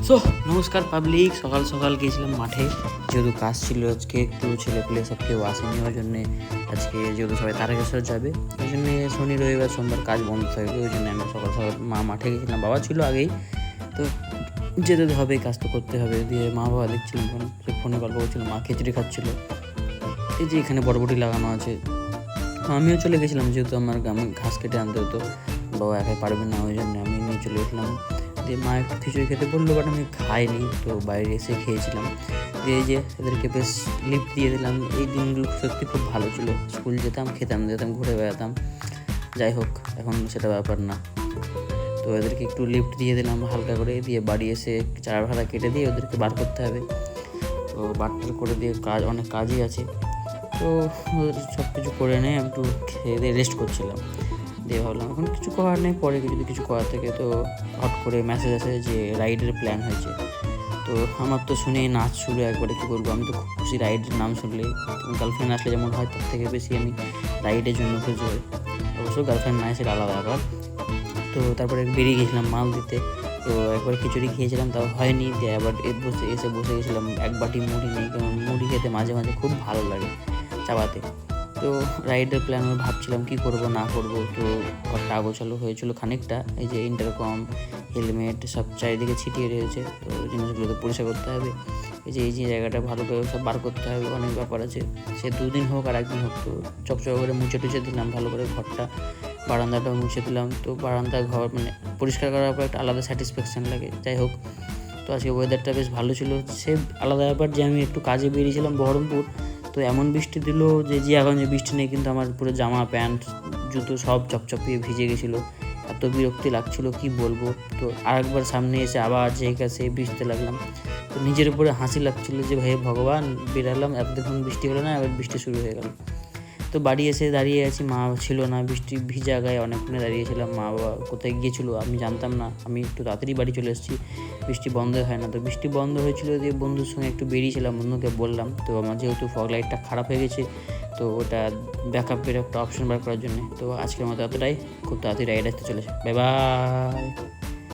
So নমস্কার public, সকাল সকাল গিয়েছিলাম মাঠে, যেহেতু কাজ ছিল আজকে, একটু ছেলেপুলে সব কেউ আসেনি, ওই জন্যে আজকে যেহেতু সবাই তারকেশ্বর যাবে, ওই জন্যে শনি রবিবার সোমবার কাজ বন্ধ থাকবে, ওই জন্য আমি সকাল সকাল মাঠে গেছিলাম। বাবা ছিল আগেই, তো যেতে তো হবে, কাজ তো করতে হবে। দিয়ে মা বাবা দেখছিলাম, ফোনে গল্প করছিল, মা খিচুড়ি খাচ্ছিলো। এই যে এখানে বরবটি লাগানো আছে, আমিও চলে গেছিলাম, যেহেতু আমার ঘাস কেটে আনতে হতো, বাবা একাই পারবে না, ওই জন্য আমি নিয়ে চলে গেছিলাম। দিয়ে মা একটু খিচুড়ি খেতে বললো, বাট আমি খাইনি, তো বাইরে এসে খেয়েছিলাম। দিয়ে যে এদেরকে বেশ লিফট দিয়ে দিলাম। এই দিনগুলো সত্যি খুব ভালো ছিল, স্কুল যেতাম, খেতাম, ঘুরে বেড়াতাম। যাই হোক, এখন সেটা ব্যাপার না। তো এদেরকে একটু লিফট দিয়ে দিলাম হালকা করে, দিয়ে বাড়ি এসে চারা ভাড়া কেটে দিয়ে ওদেরকে বার করতে হবে। তো বারটার করে দিয়ে অনেক কাজই আছে, তো সব কিছু করে নিয়ে একটু খেয়ে দিয়ে রেস্ট করছিলাম। দিয়ে ভাবলাম এখন কিছু করার নেই, পরে যদি কিছু করার থেকে, তো হট করে মেসেজ আসে যে রাইডের প্ল্যান হয়েছে। তো আমার তো শুনে নাচ শুরু একবারে, কী বলবো, আমি তো খুব খুশি রাইডের নাম শুনলে। গার্লফ্রেন্ড আসলে যেমন হয়, তার থেকে বেশি আমি রাইডের জন্য খুশি হই। অবশ্য গার্লফ্রেন্ড না এসে আলাদা ব্যাপার। তো তারপরে বেরিয়ে গেছিলাম মাল দিতে। তো একবার খিচুড়ি খেয়েছিলাম, তাও হয়নি, দিয়ে আবার বসে গেছিলাম এক বাটি মুড়ি নিয়ে, কারণ মুড়ি খেতে মাঝে মাঝে খুব ভালো লাগে চাবাতে। তো রাইডের প্ল্যান আমি ভাবছিলাম কী করবো না করবো। তো ঘরটা আগোছালো হয়েছিল খানিকটা, এই যে ইন্টারকম, হেলমেট সব চারিদিকে ছিটিয়ে রয়েছে, তো জিনিসগুলোকে পরিষ্কার করতে হবে। এই যে জায়গাটা ভালো করে সব বার করতে হবে, অনেক ব্যাপার আছে। সে দুদিন হোক আর একদিন হোক, তো চকচক করে মুছে টুছে দিলাম ভালো করে ঘরটা, বারান্দাটাও মুছে দিলাম। তো বারান্দা ঘর পরিষ্কার করার পর একটা আলাদা স্যাটিসফ্যাকশান লাগে। যাই হোক, তো আজকে ওয়েদারটা বেশ ভালো ছিল। সে আলাদা ব্যাপার যে আমি একটু কাজে বেরিয়েছিলাম বহরমপুর, তো এমন বৃষ্টি দিল যে এখন যে বৃষ্টি নেই, কিন্তু আমার পুরো জামা প্যান্ট জুতো সব চপচপিয়ে ভিজে গেছিলো, এত বিরক্তি লাগছিল কি বলবো। তো আরেকবার সামনে এসে আবার সে ভিজতে লাগলাম। তো নিজের উপরে হাসি লাগছিলো যে ভাই ভগবান, বেরালাম এতক্ষণ বৃষ্টি হলো না, এবার বৃষ্টি শুরু হয়ে গেল। তো বাড়ি এসে দাঁড়িয়ে আছি, মা ছিল না, বৃষ্টি ভিজা গায়ে অনেকক্ষণে দাঁড়িয়েছিলাম। মা বাবা কোথায় গিয়েছিলো আমি জানতাম না, আমি একটু তাড়াতাড়ি বাড়ি চলে এসেছি, বৃষ্টি বন্ধ হয় না। তো বৃষ্টি বন্ধ হয়েছিল, দিয়ে বন্ধুর সঙ্গে একটু বেরিয়েছিলাম, বন্ধুকে বললাম। তো আমার যেহেতু ফগ লাইটটা খারাপ হয়ে গেছে, তো ওটা ব্যাকআপের একটা অপশন বার করার জন্য। তো আজকের মতো এতটাই, খুব তাড়াতাড়ি রাইড আসতে চলেছে, বাই বাই।